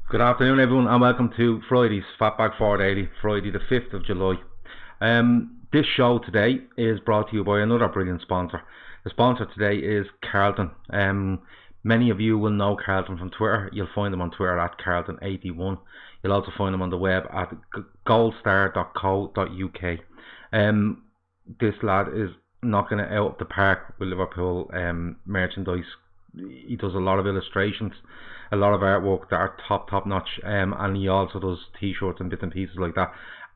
Good afternoon, everyone, and welcome to Friday's Fatback 480, Friday the 5th of July. This show today is brought to you by another brilliant sponsor. The sponsor today is Carlton. Many of you will know Carlton from Twitter. You'll find them on Twitter at Carlton81. You'll also find them on the web at goldstar.co.uk. This lad is knocking it out of the park with Liverpool merchandise. He does a lot of illustrations, a lot of artwork that are top notch, and he also does t-shirts and bits and pieces like that.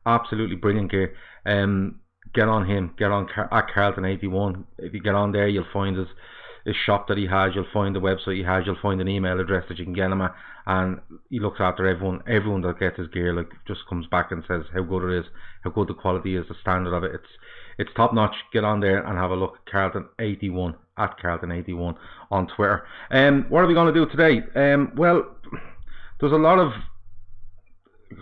Absolutely brilliant gear. Get on him, get on at Carlton81. If you get on there, you'll find his shop that he has, you'll find the website he has, you'll find an email address that you can get him at, and he looks after everyone that gets his gear. Like, just comes back and says how good it is, how good the quality is, the standard of it. It's top notch. Get on there and have a look. Carlton81 at Carlton81 on Twitter. What are we going to do today? Well, there's a lot of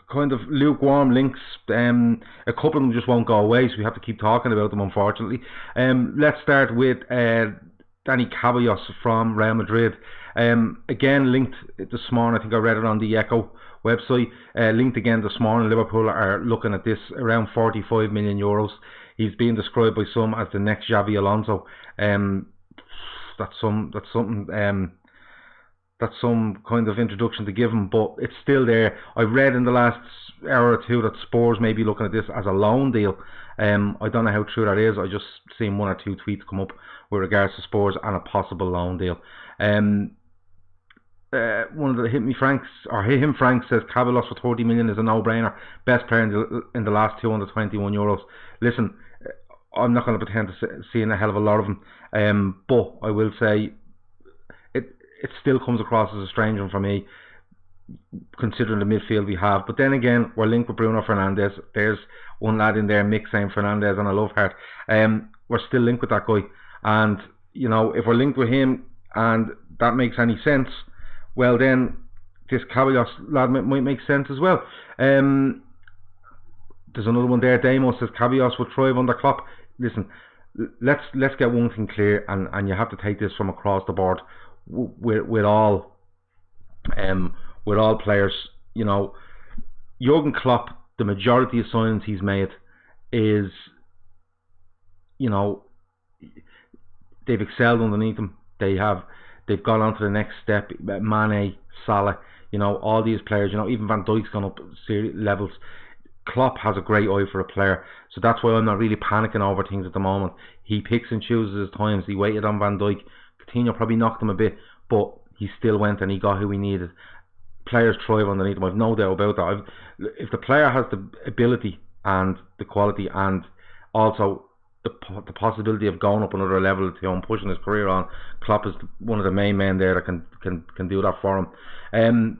kind of lukewarm links. A couple of them just won't go away, so we have to keep talking about them, unfortunately. Let's start with Danny Cabellos from Real Madrid. Again, linked this morning. I think I read it on the Echo website. Linked again this morning. Liverpool are looking at this around 45 million euros. He's being described by some as the next Xavi Alonso. That's some kind of introduction to give him, but it's still there. I've read in the last hour or two that Spurs may be looking at this as a loan deal. I don't know how true that is. I just seen one or two tweets come up with regards to Spurs and a possible loan deal. One of the Him Franks says Cabellos for 30 million is a no-brainer. Best player in the last 221 euros. Listen, I'm not going to pretend to see a hell of a lot of them, but I will say it still comes across as a strange one for me, considering the midfield we have. But then again, we're linked with Bruno Fernandes. There's one lad in there, Mick, saying Fernandes, and I love heart. We're still linked with that guy, and you know, if we're linked with him and that makes any sense, well then this Cabellos lad might make sense as well. There's another one there. Demo says Cabellos will thrive under Klopp. Listen, let's get one thing clear, and you have to take this from across the board with all players. You know, Jurgen Klopp, the majority of signings he's made is, you know, they've excelled underneath him. They've gone on to the next step. Mane, Salah, you know, all these players. You know, even Van Dijk's gone up levels. Klopp has a great eye for a player, so that's why I'm not really panicking over things at the moment. He picks and chooses his times. He waited on Van Dijk. Coutinho probably knocked him a bit, but he still went and he got who he needed. Players thrive underneath him. I've no doubt about that. If the player has the ability and the quality, and also the possibility of going up another level to him, pushing his career on, Klopp is one of the main men there that can do that for him.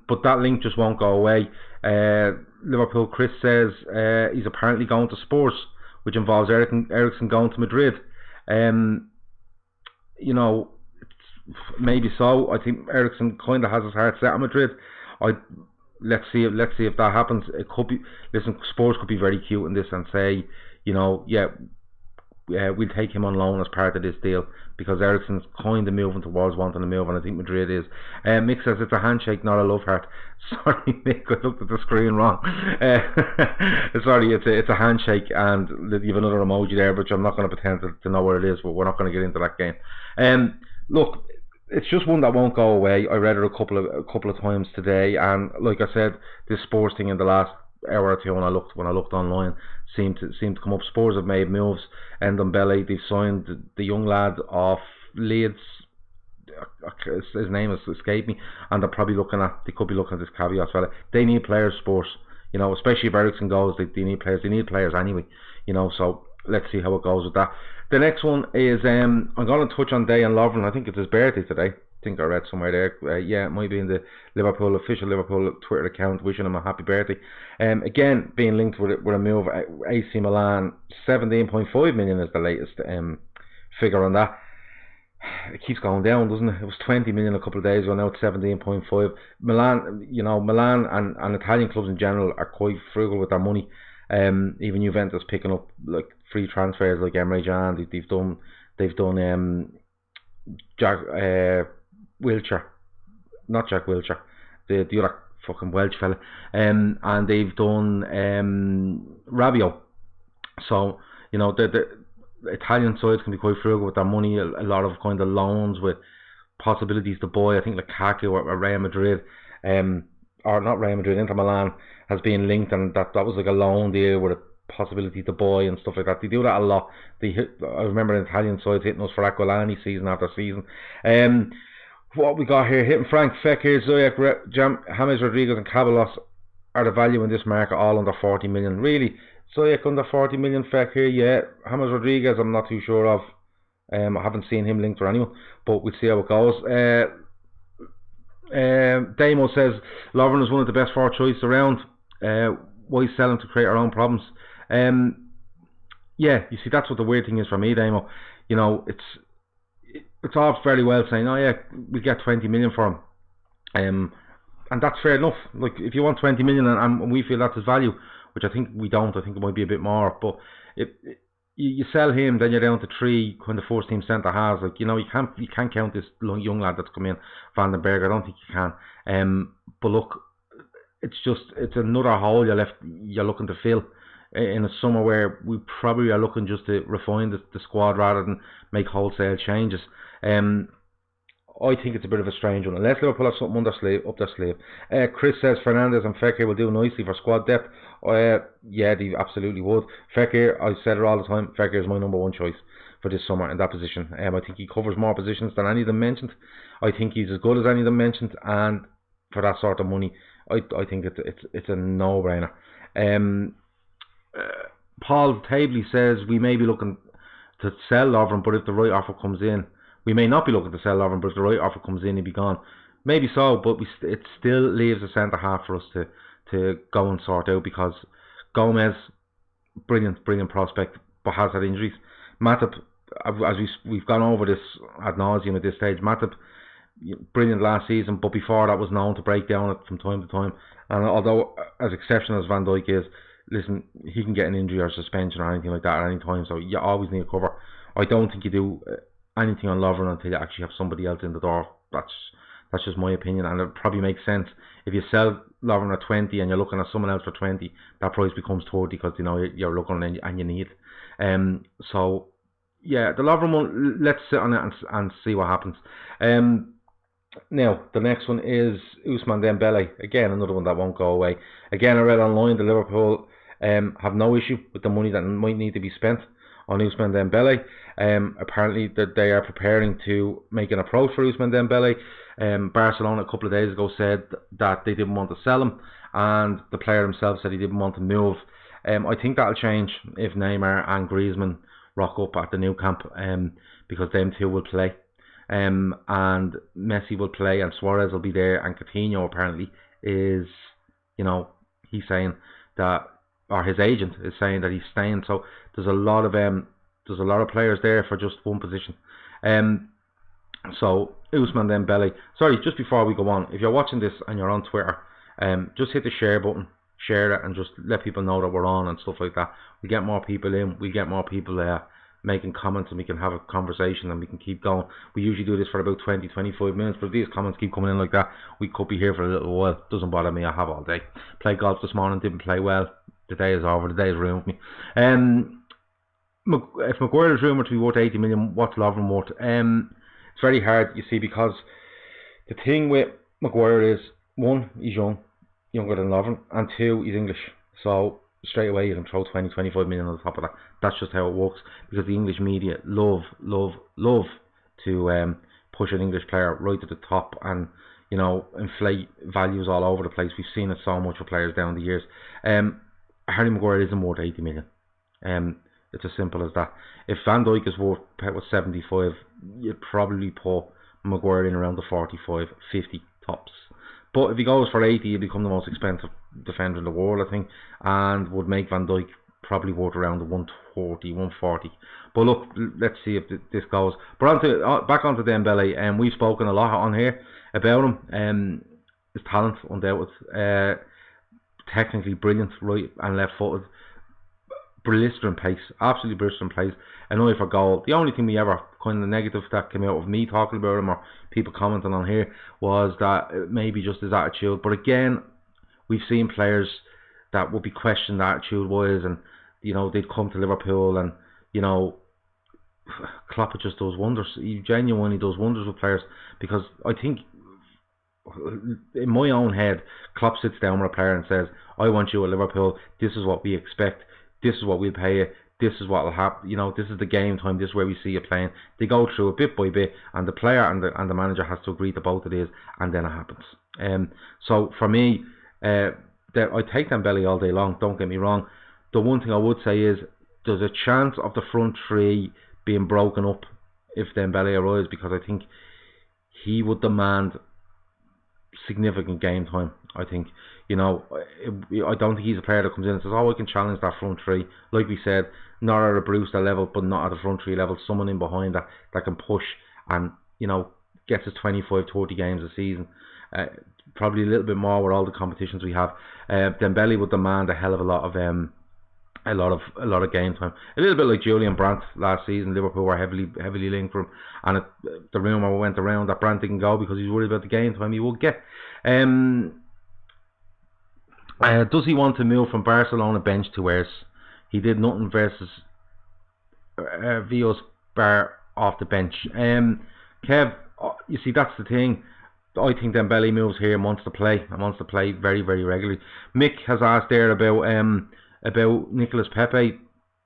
But that link just won't go away. Liverpool Chris says he's apparently going to Spurs, which involves Eriksen going to Madrid. You know, maybe so. I think Eriksen kind of has his heart set on Madrid. Let's see if that happens. It could be. Listen, Spurs could be very cute in this and say, you know, we'll take him on loan as part of this deal, because Eriksen's kind of moving towards wanting to move, and I think Madrid is. Mick says it's a handshake, not a love heart. Sorry, Mick, I looked at the screen wrong. Sorry, it's a handshake, and you have another emoji there, but I'm not going to pretend to know what it is, but we're not going to get into that game. Look, it's just one that won't go away. I read it a couple of times today, and like I said, this Spurs thing in the last hour or two when I looked online seemed to come up. Spurs have made moves. And Dembele, they've signed the young lad off Leeds. His name has escaped me, and they could be looking at this Cabellos fella. They need players, Spurs. You know, especially if Eriksen goes, they need players. They need players anyway. You know, so let's see how it goes with that. The next one is I'm going to touch on Dejan Lovren. I think it's his birthday today. I think I read somewhere there. Yeah, it might be in the official Liverpool Twitter account, wishing him a happy birthday. Again, being linked with a move. AC Milan, 17.5 million is the latest figure on that. It keeps going down, doesn't it? It was 20 million a couple of days ago. Now it's 17.5. Milan, you know, Milan and Italian clubs in general are quite frugal with their money. Even Juventus picking up like free transfers like Emre Can. They've done Jack Wilshere, not Jack Wilshere, the other fucking Welsh fella. And they've done Rabiot. So, you know, the Italian sides can be quite frugal with their money. A lot of kind of loans with possibilities to buy. I think Lukaku at Real Madrid, or not Real Madrid, Inter Milan has been linked, and that was like a loan deal with a possibility to buy and stuff like that. They do that a lot. I remember an Italian side hitting us for Aquilani season after season. What we got here, hitting Frank, Fekir, Ziyech, James Rodriguez and Cabellos are the value in this market, all under 40 million. Really? Ziyech under 40 million, Fekir, yeah. James Rodriguez, I'm not too sure of. I haven't seen him linked or anyone, but we'll see how it goes. Damo says Lovren is one of the best 4 choices around. Why sell him to create our own problems? Yeah, you see, that's what the weird thing is for me, Damo. You know, it's all very well saying, oh yeah, we get 20 million for him, and that's fair enough. Like, if you want 20 million and we feel that's his value, which I think we don't, I think it might be a bit more, but if you sell him, then you're down to 3 kind of first team centre halves. Like, you know, you can't count this young lad that's come in, Van den Berg. I don't think you can. But look, it's another hole you're looking to fill in a summer where we probably are looking just to refine the squad rather than make wholesale changes. I think it's a bit of a strange one, unless Liverpool have something up their sleeve. Chris says Fernandes and Fekir will do nicely for squad depth. Yeah, they absolutely would. Fekir, I said it all the time, Fekir is my number 1 choice for this summer in that position. I think he covers more positions than any of them mentioned. I think he's as good as any of them mentioned, and for that sort of money, I think it's a no-brainer. Paul Tabley says we may be looking to sell Lovren, but if the right offer comes in, we may not be looking to sell Lovren, but if the right offer comes in, he'll be gone. Maybe so, but it still leaves a centre half for us to go and sort out, because Gomez, brilliant prospect, but has had injuries. Matip, as we've gone over this ad nauseum at this stage, Matip, brilliant last season, but before that was known to break down from time to time. And although as exceptional as Van Dijk is, listen, he can get an injury or suspension or anything like that at any time, so you always need a cover. I don't think you do anything on Lovren until you actually have somebody else in the door. That's just my opinion, and it probably makes sense. If you sell Lovren at 20 and you're looking at someone else for 20, that price becomes 30 because, you know, you're looking and you need it. So yeah, the Lovren one, let's sit on it and see what happens. Now the next one is Ousmane Dembele. Again, another one that won't go away. Again, I read online the Liverpool have no issue with the money that might need to be spent on Ousmane Dembele. Apparently that they are preparing to make an approach for Ousmane Dembele. Barcelona a couple of days ago said that they didn't want to sell him, and the player himself said he didn't want to move. I think that'll change if Neymar and Griezmann rock up at the new camp, because them two will play. And Messi will play, and Suarez will be there, and Coutinho apparently is, you know, he's saying that, or his agent is saying that he's staying. So there's a lot of players there for just one position. So Ousmane Dembele. Sorry, just before we go on, if you're watching this and you're on Twitter, just hit the share button, share it, and just let people know that we're on and stuff like that. We get more people in, we get more people making comments, and we can have a conversation and we can keep going. We usually do this for about 20-25 minutes, but if these comments keep coming in like that, we could be here for a little while. Doesn't bother me, I have all day. Played golf this morning, didn't play well. The day is over, the day is ruined for me. If Maguire is rumoured to be worth 80 million, what's Lovren worth? It's very hard, you see, because the thing with Maguire is, one, he's younger than Lovren, and two, he's English. So straight away you can throw 20-25 million on the top of that. That's just how it works, because the English media love to push an English player right to the top and, you know, inflate values all over the place. We've seen it so much for players down the years. Harry Maguire isn't worth 80 million. It's as simple as that. If Van Dijk is worth 75, you'd probably put Maguire in around the 45, 50 tops. But if he goes for 80, he'll become the most expensive defender in the world, I think, and would make Van Dijk probably worth around the 130, 140. But look, let's see if this goes. But back onto Dembele, and we've spoken a lot on here about him. His talent, undoubted. Technically brilliant, right and left footed. Blistering pace, absolutely blistering pace. An eye for goal. The only thing we ever kind of negative that came out of me talking about him or people commenting on here was that maybe just his attitude. But again, we've seen players that would be questioned attitude-wise, and they'd come to Liverpool, and Klopp just does wonders. He genuinely does wonders with players, because I think, in my own head, Klopp sits down with a player and says, I want you at Liverpool, this is what we expect, this is what we'll pay you, this is what will happen, this is the game time, this is where we see you playing. They go through it bit by bit, and the player and the manager has to agree to both of these, and then it happens. So for me, I take Dembele all day long, don't get me wrong. The one thing I would say is, there's a chance of the front three being broken up if Dembele arrives, because I think he would demand significant game time. I think, I don't think he's a player that comes in and says, I can challenge that front three. Like we said, not at a Brewster level, but not at a front three level. Someone in behind that can push and, gets us 25, 30 games a season. Probably a little bit more with all the competitions we have. Dembele would demand a hell of a lot of game time. A little bit like Julian Brandt last season. Liverpool were heavily linked for him, and the rumour went around that Brandt didn't go because he's worried about the game time he would get. Does he want to move from Barcelona bench to Wales? He did nothing versus Villas Bar off the bench. Kev, you see, that's the thing. I think Dembele moves here and wants to play very, very regularly. Mick has asked there about Nicolas Pepe.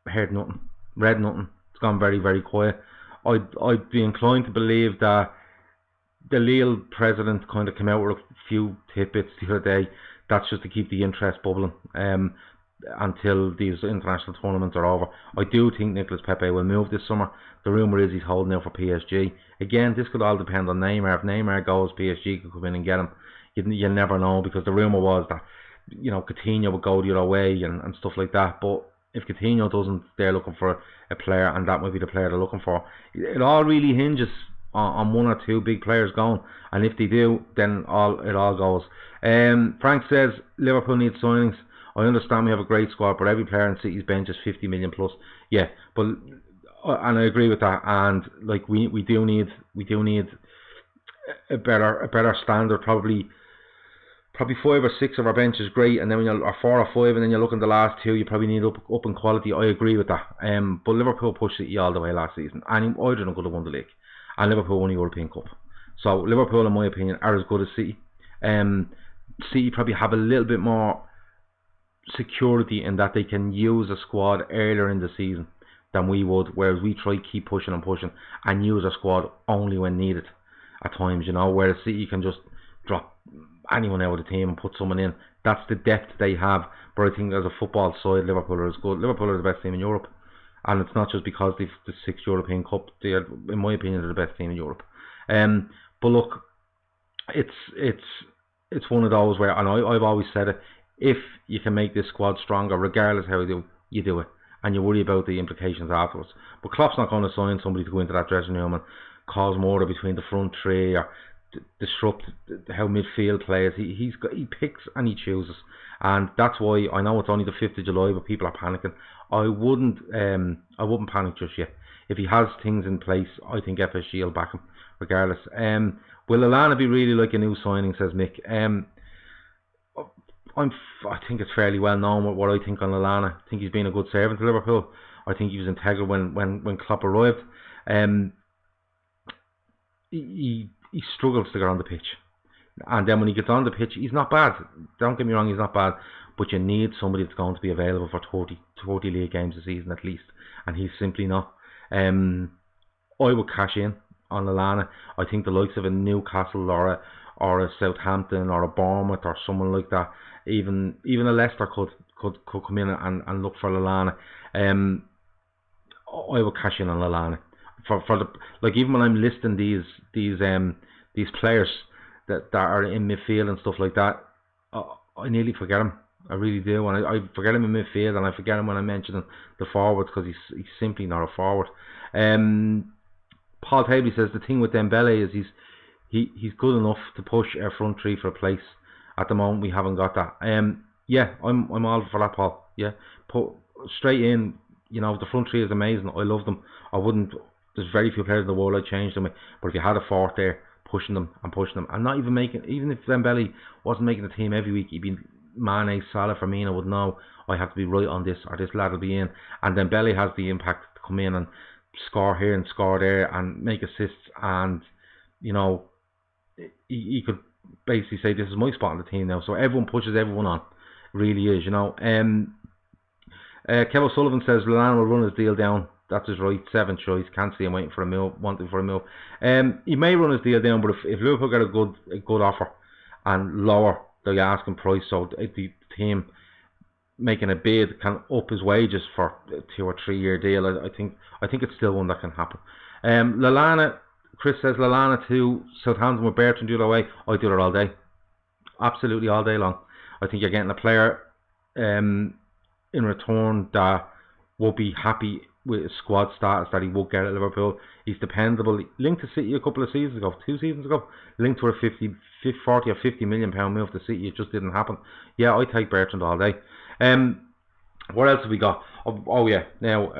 Heard nothing, read nothing. It's gone very, very quiet. I'd be inclined to believe that the Lille president kind of came out with a few tidbits the other day. That's just to keep the interest bubbling until these international tournaments are over. I do think Nicolas Pepe will move this summer. The rumour is he's holding out for PSG. Again, this could all depend on Neymar. If Neymar goes, PSG could come in and get him. You never know, because the rumour was that Coutinho would go the other way and stuff like that. But if Coutinho doesn't, they're looking for a player, and that might be the player they're looking for. It all really hinges on one or two big players going, and if they do, then it all goes. Frank says Liverpool needs signings. I understand we have a great squad, but every player in City's bench is 50 million plus. Yeah, but and I agree with that. And like we do need a better standard. Probably 5 or 6 of our bench is great, and then when you're 4 or 5, and then you look in the last 2, you probably need up in quality. I agree with that. But Liverpool pushed City all the way last season, and I don't could have won the league, and Liverpool won the European Cup. So Liverpool, in my opinion, are as good as City. City probably have a little bit more security in that they can use a squad earlier in the season than we would, whereas we try to keep pushing and use a squad only when needed at times, whereas City can just drop anyone out of the team and put someone in. That's the depth they have. But I think as a football side, Liverpool are as good. Liverpool are the best team in Europe, and it's not just because they've the 6th European Cup. They are, in my opinion, they're the best team in Europe. But look, it's one of those where, and I've always said it, if you can make this squad stronger, regardless how you do it, and you worry about the implications afterwards. But Klopp's not going to sign somebody to go into that dressing room and cause more between the front three or disrupt how midfield plays. He picks and he chooses, and that's why I know it's only the 5th of July, but people are panicking. I wouldn't panic just yet. If he has things in place, I think FSG will back him regardless. Will Lallana be really like a new signing, says Mick? I think it's fairly well known what I think on Lallana. I think he's been a good servant to Liverpool. I think he was integral when Klopp arrived. He struggles to get on the pitch, and then when he gets on the pitch, he's not bad. Don't get me wrong, he's not bad. But you need somebody that's going to be available for 30 league games a season at least, and he's simply not. I would cash in on Lallana. I think the likes of a Newcastle or a Southampton or a Bournemouth or someone like that, even a Leicester could come in and look for Lallana. I would cash in on Lallana for the, like, even when I'm listing these players that are in midfield and stuff like that, I nearly forget him. I really do, and I forget him in midfield, and I forget him when I'm mentioning the forwards, because he's simply not a forward. Paul Tabley says the thing with Dembele is he's good enough to push our front three for a place. At the moment, we haven't got that. Yeah, I'm all for that, Paul. Yeah, put straight in. The front three is amazing. I love them. There's very few players in the world I'd change them with. But if you had a fourth there, pushing them, and not even if Dembele wasn't making the team every week, he'd be Mane, Salah, Firmino would know I have to be right on this, or this lad will be in. And then Dembele has the impact to come in and score here and score there and make assists, and you know, he could basically say this is my spot on the team now. So everyone pushes everyone on, really is, you know. Kevin Sullivan says Milan will run his deal down. That's his right, 7 choice. Can't see him waiting for a move, wanting for a move. He may run his deal down, but if Liverpool get a good offer and lower the asking price, so the team making a bid can up his wages for a 2 or 3 year deal, I think it's still one that can happen. Lallana, Chris says Lallana to Southampton with Bertrand the other way. I do it all day, absolutely all day long. I think you're getting a player in return that will be happy with his squad status that he will get at Liverpool. He's dependable. Linked to City a couple of seasons ago, 2 seasons ago, linked to a 40 or 50 million pound move to City. It just didn't happen. Yeah, I take Bertrand all day. What else have we got? Oh yeah, now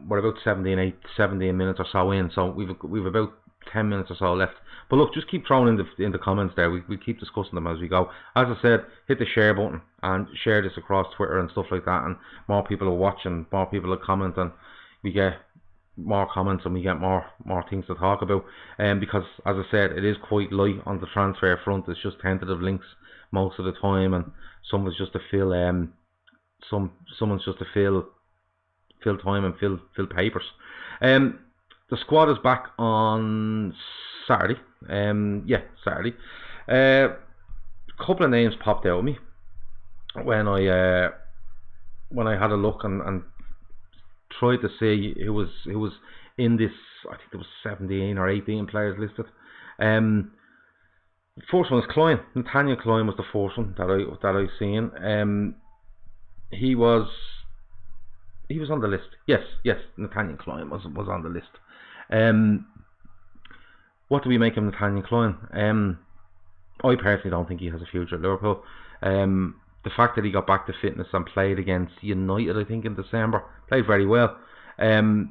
we're about 17 minutes or so in, so we've about 10 minutes or so left. But look, just keep throwing in the comments there. We keep discussing them as we go. As I said, hit the share button and share this across Twitter and stuff like that, and more people will watch and more people will comment, and we get more comments and we get more things to talk about. Because as I said, it is quite light on the transfer front. It's just tentative links most of the time, and someone's just to fill someone's just to fill time and fill papers. The squad is back on Saturday. Saturday. A couple of names popped out of me when I had a look and tried to see who was in this. I think there was 17 or 18 players listed. The first one is Klein. Nathaniel Klein was the first one that I seen. He was on the list. Yes, Nathaniel Klein was on the list. What do we make of Nathaniel Klein? I personally don't think he has a future at Liverpool. The fact that he got back to fitness and played against United, I think in December, played very well. There's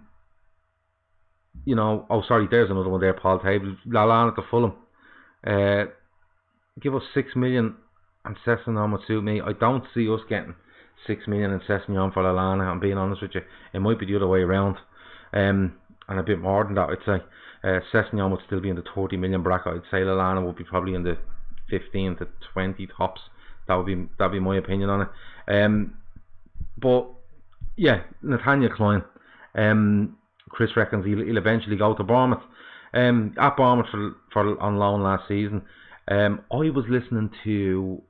another one there, Paul Table. Lallana to Fulham. Give us 6 million and Sessegnon would suit me. I don't see us getting 6 million and Sessegnon for Lallana, I'm being honest with you. It might be the other way around. And a bit more than that, I'd say. Sessegnon would still be in the 30 million bracket. I'd say Lallana would be probably in the 15 to 20 tops. That'd be my opinion on it. But yeah, Nathaniel Klein. Chris reckons he'll eventually go to Bournemouth. At Bournemouth for on loan last season. I was listening to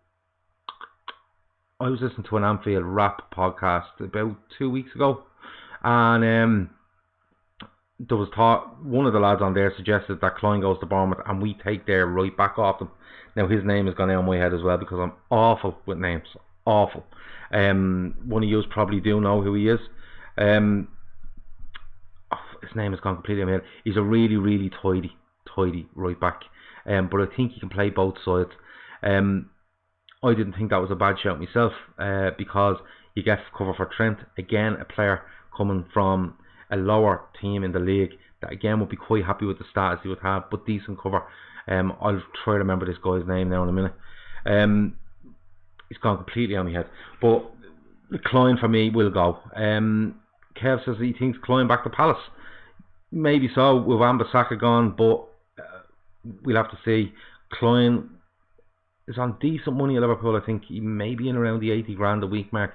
an Anfield rap podcast about 2 weeks ago, and there was one of the lads on there suggested that Klein goes to Bournemouth and we take their right back off them. Now his name has gone out of my head as well because I'm awful with names. Awful. One of you probably do know who he is. His name has gone completely out of my head. He's a really, really tidy right back. But I think he can play both sides. I didn't think that was a bad shout myself, because you get cover for Trent. Again, a player coming from a lower team in the league that again would be quite happy with the status he would have, but decent cover. I'll try to remember this guy's name now in a minute. He's gone completely on my head. But Klein for me will go. Kev says he thinks Klein back to Palace. Maybe so, with Wan-Bissaka gone, but we'll have to see. Klein is on decent money at Liverpool. I think he may be in around the 80 grand a week mark.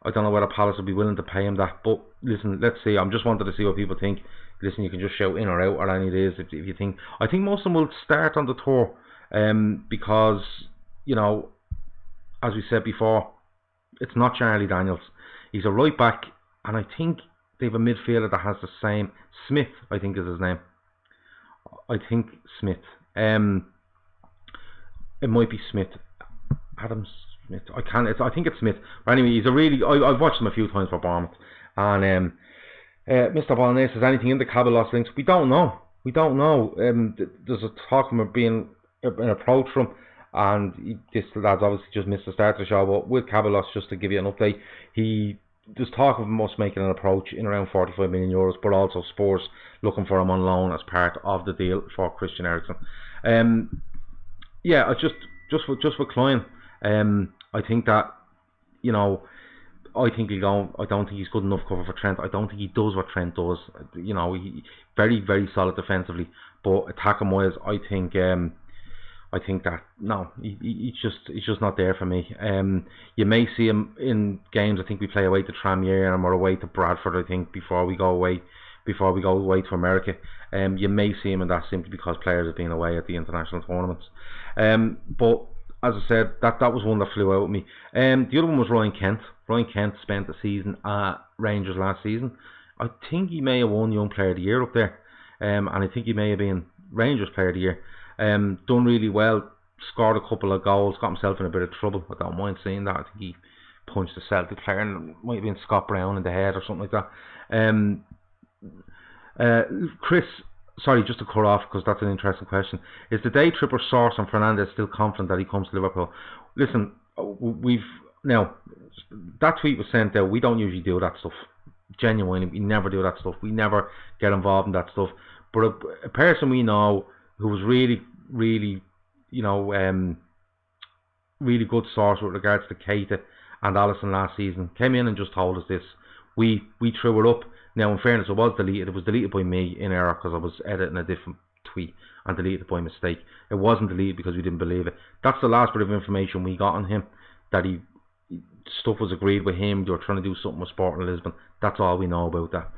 I don't know whether Palace will be willing to pay him that, but listen, let's see. I'm just wanted to see what people think. Listen, you can just shout in or out or any days if you think. I think most of them will start on the tour, because, as we said before, it's not Charlie Daniels. He's a right back, and I think they have a midfielder that has the same. Smith, I think, is his name. I think Smith. It might be Smith. Adam Smith. I think it's Smith. But anyway, he's a really. I've watched him a few times for Bournemouth. And Mr. Bolognese says anything in the Cabellos links. We don't know. There's a talk of him being an approach from, and this lad's obviously just missed the start of the show. But with Cabellos, just to give you an update, there's talk of him us making an approach in around 45 million euros, but also Spurs looking for him on loan as part of the deal for Christian Eriksen. Just with Klein, I think that, you know, I think he'll go. I don't think he's good enough cover for Trent. I don't think he does what Trent does. You know, he very, very solid defensively, but attacking wise, I think that no, he's just not there for me. You may see him in games. I think we play away to Tranmere and we're away to Bradford. I think before we go away to America. You may see him in that simply because players have been away at the international tournaments. But as I said, that was one that flew out at me. The other one was Ryan Kent. Ryan Kent spent the season at Rangers last season. I think he may have won Young Player of the Year up there. And I think he may have been Rangers Player of the Year. Done really well, scored a couple of goals, got himself in a bit of trouble. I don't mind seeing that. I think he punched a Celtic player, and it might have been Scott Brown in the head or something like that. Chris, sorry, just to cut off because that's an interesting question. Is the day tripper Source and Fernandez still confident that he comes to Liverpool? Listen, now that tweet was sent out. We don't usually do that stuff. Genuinely, we never do that stuff. We never get involved in that stuff. But a person we know who was really, really, really good source with regards to Keita and Alisson last season came in and just told us this. We threw it up. Now, in fairness, it was deleted. It was deleted by me in error because I was editing a different tweet and deleted it by mistake. It wasn't deleted because we didn't believe it. That's the last bit of information we got on him. That stuff was agreed with him. They were trying to do something with Sporting Lisbon. That's all we know about that.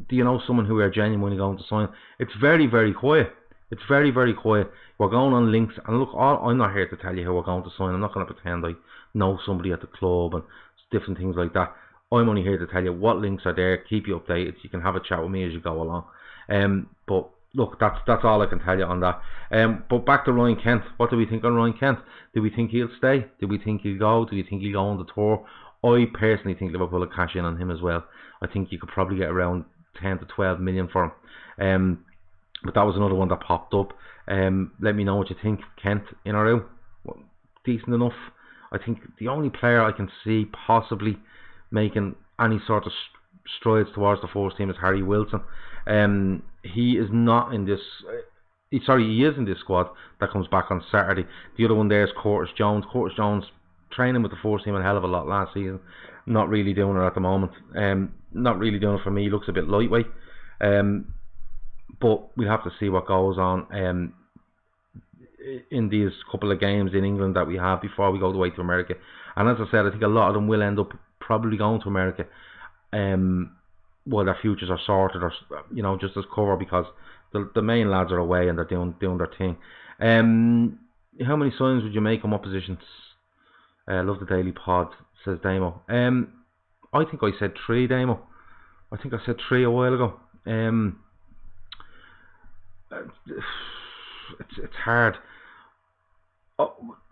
Do you know someone who we are genuinely going to sign? It's very, very quiet. It's very, very quiet. We're going on links, and look, I'm not here to tell you who we're going to sign. I'm not going to pretend I know somebody at the club and different things like that. I'm only here to tell you what links are there, keep you updated. You can have a chat with me as you go along. But look, that's all I can tell you on that. But back to Ryan Kent. What do we think on Ryan Kent? Do we think he'll stay? Do we think he'll go? Do we think he'll go on the tour? I personally think Liverpool will cash in on him as well. I think you could probably get around 10 to 12 million for him. But that was another one that popped up. Let me know what you think. Kent, in or out? Well, decent enough. I think the only player I can see possibly making any sort of strides towards the first team is Harry Wilson. He is not in this. He is in this squad that comes back on Saturday. The other one there is Curtis Jones. Curtis Jones training with the first team a hell of a lot last season. Not really doing it at the moment. Not really doing it for me. He looks a bit lightweight. But we'll have to see what goes on in these couple of games in England that we have before we go away to America. And as I said, I think a lot of them will end up probably going to America. Well, their futures are sorted, or just as cover, because the main lads are away and they're doing their thing. How many signs would you make on what positions? Love the daily pod, says Damo. I think I said 3, Damo. I think I said 3 a while ago. It's hard.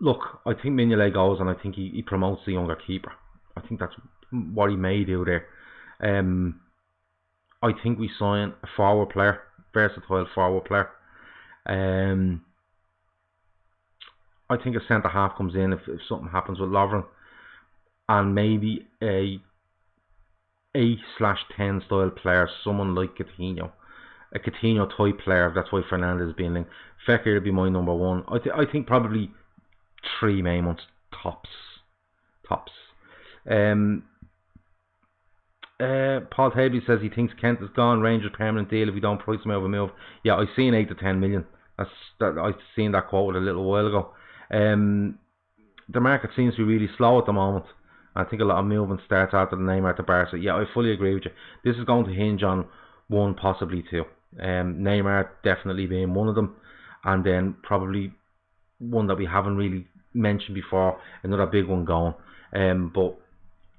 Look, I think Mignolet goes, and I think he promotes the younger keeper. I think that's what he may do there. I think we sign a forward player, versatile forward player. I think a centre half comes in if something happens with Lovren, and maybe a 8/10 style player, someone like Coutinho, a Coutinho type player. That's why Fernandez is being linked. Fekir would be my number one. I think probably 3 main ones tops. Paul Haley says he thinks Kent is gone. Rangers permanent deal if we don't price him out of a move. Yeah, I've seen 8 to 10 million. I've seen that quoted a little while ago. The market seems to be really slow at the moment. I think a lot of movement starts after the Neymar to Barca. Yeah, I fully agree with you. This is going to hinge on 1, possibly 2. Neymar definitely being one of them, and then probably one that we haven't really mentioned before, another big one going. But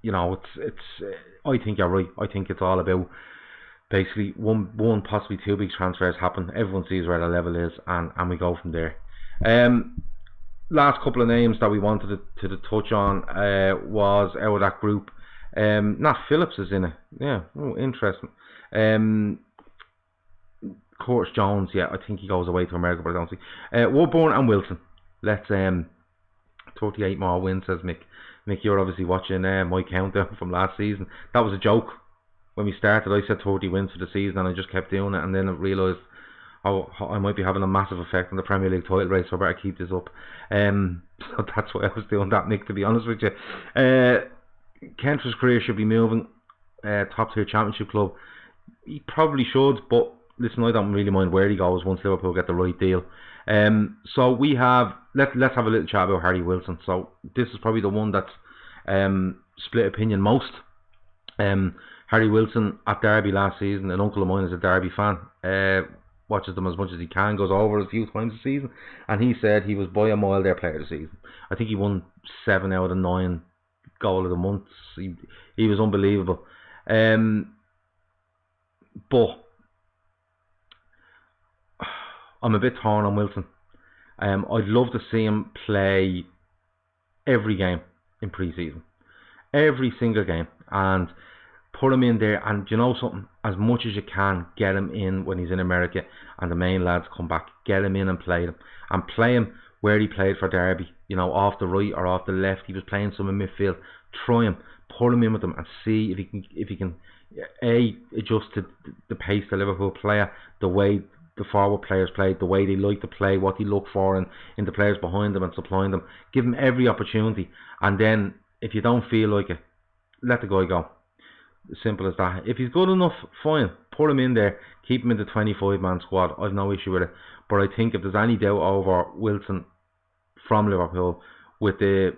it's. I think you're right. I think it's all about basically one, possibly 2 big transfers happen. Everyone sees where the level is, and we go from there. Last couple of names that we wanted to touch on was out of that group. Nat Phillips is in it. Yeah, interesting. Curtis Jones, yeah, I think he goes away to America, but I don't see. Woodburn and Wilson. Let's 38 more wins, says Mick. Mick, you're obviously watching my countdown from last season. That was a joke. When we started, I said 30 wins for the season, and I just kept doing it, and then I realised I might be having a massive effect on the Premier League title race, so I better keep this up. So that's why I was doing that, Nick, to be honest with you. Kentra's career should be moving. Top tier championship club. He probably should, but listen, I don't really mind where he goes once Liverpool get the right deal. So we have let's have a little chat about Harry Wilson. So this is probably the one that's split opinion most. Harry Wilson at Derby last season. An uncle of mine is a Derby fan. Watches them as much as he can. Goes over a few times a season, and he said he was by a mile their player of the season. I think he won 7 out of 9 goal of the month. He was unbelievable. But I'm a bit torn on Wilson. I'd love to see him play every game in pre-season, every single game, and put him in there. And you know something, as much as you can, get him in when he's in America and the main lads come back. Get him in and play him where he played for Derby. You know, off the right or off the left. He was playing some in midfield. Try him, put him in with them, and see if he can adjust to the pace the Liverpool player, the way the forward players play, the way they like to play, what they look for in the players behind them and supplying them. Give him every opportunity, and then if you don't feel like it, let the guy go. Simple as that. If he's good enough, fine, put him in there, keep him in the 25-man squad. I've no issue with it. But I think if there's any doubt over Wilson from Liverpool, with the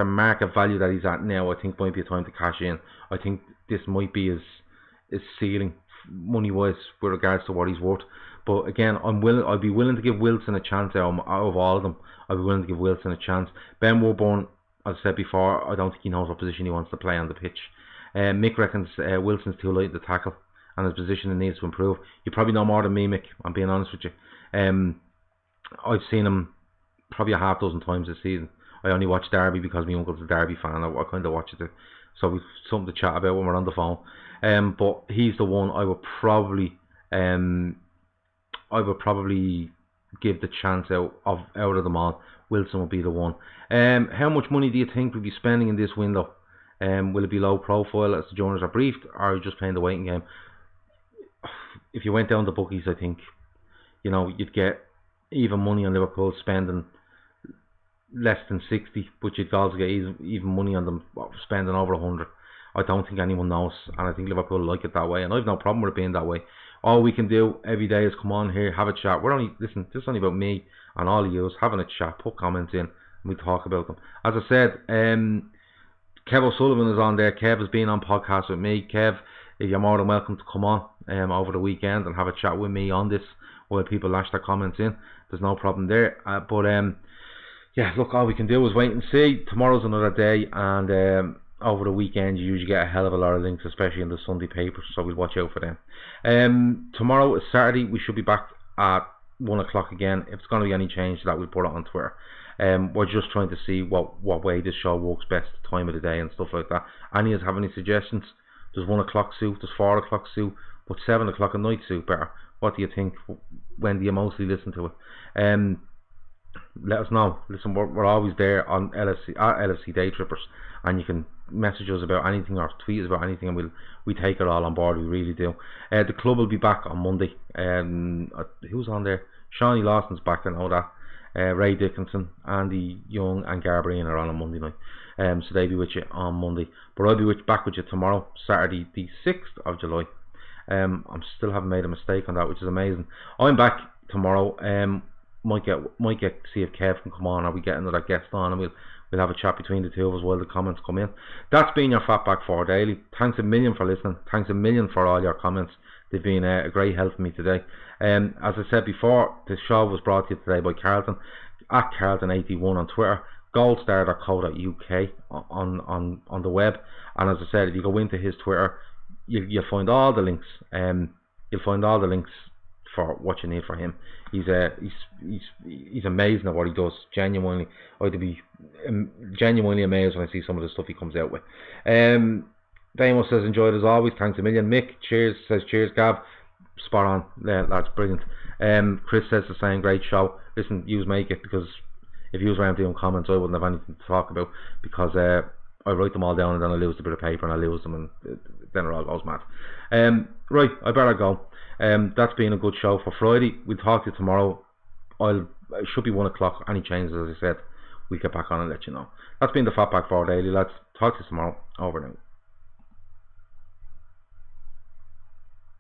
market value that he's at now, I think might be a time to cash in. I think this might be his ceiling money wise with regards to what he's worth. But again, I'd be willing to give Wilson a chance out of all of them. I'd be willing to give Wilson a chance. Ben Woodburn, as I said before, I don't think he knows what position he wants to play on the pitch. Mick reckons Wilson's too light to tackle and his position needs to improve. You probably know more than me, Mick, I'm being honest with you. I've seen him probably a half dozen times this season. I only watch Derby because my uncle's a Derby fan. I kind of watch it, so we've something to chat about when we're on the phone. But he's the one I would probably give the chance out of them all. Wilson will be the one. How much money do you think we'll be spending in this window? Will it be low profile as the journalists are briefed, or are you just playing the waiting game? If you went down the bookies, I think you'd get even money on Liverpool spending less than 60, but you'd also get even money on them spending over 100. I don't think anyone knows, and I think Liverpool like it that way, and I've no problem with it being that way. All we can do every day is come on here, have a chat. This is only about me and all of you having a chat, put comments in, and we talk about them. As I said, Kev O'Sullivan is on there. Kev has been on podcast with me. Kev, you're more than welcome to come on over the weekend and have a chat with me on this while people lash their comments in. There's no problem there. Yeah, look, all we can do is wait and see. Tomorrow's another day, and over the weekend you usually get a hell of a lot of links, especially in the Sunday papers, so we'll watch out for them. Tomorrow is Saturday. We should be back at 1 o'clock again. If it's going to be any change to that, we'll put it on Twitter. We're just trying to see what way this show works best, time of the day and stuff like that. Any of us have any suggestions? Does 1 o'clock suit? Does 4 o'clock suit? But 7 o'clock at night suit better? What do you think? When do you mostly listen to it? Let us know. Listen, we're always there on LFC Day Trippers, and you can message us about anything or tweet us about anything, and we take it all on board. We really do. The club will be back on Monday. Who's on there? Shawnee Lawson's back, I know that. Ray Dickinson, Andy Young and Garbreen are on Monday night. So they'll be with you on Monday. But I'll be back with you tomorrow, Saturday the 6th of July. I'm still haven't made a mistake on that, which is amazing. I'm back tomorrow. Might get see if Kev can come on, or we get another guest on, and we'll have a chat between the two of us while the comments come in. That's been your Fatback 4 Daily. Thanks a million for listening. Thanks a million for all your comments. They've been a great help to me today. As I said before, the show was brought to you today by Carlton, at Carlton81 on Twitter, goldstar.co.uk on the web. And as I said, if you go into his Twitter, you'll find all the links. You'll find all the links for what you need for him. He's amazing at what he does. Genuinely, I'd be genuinely amazed when I see some of the stuff he comes out with. Damo says enjoyed as always. Thanks a million. Mick cheers says cheers Gav. Spot on. Yeah, that's brilliant. Chris says the same. Great show. Listen, yous make it, because if you was around doing comments, I wouldn't have anything to talk about, because I write them all down and then I lose a bit of paper and I lose them and then it all goes mad. Right, I better go. That's been a good show for Friday. We'll talk to you tomorrow. It should be 1 o'clock. Any changes, as I said, we'll get back on and let you know. That's been the Fatback 4 Daily, lads. Talk to you tomorrow. Over now.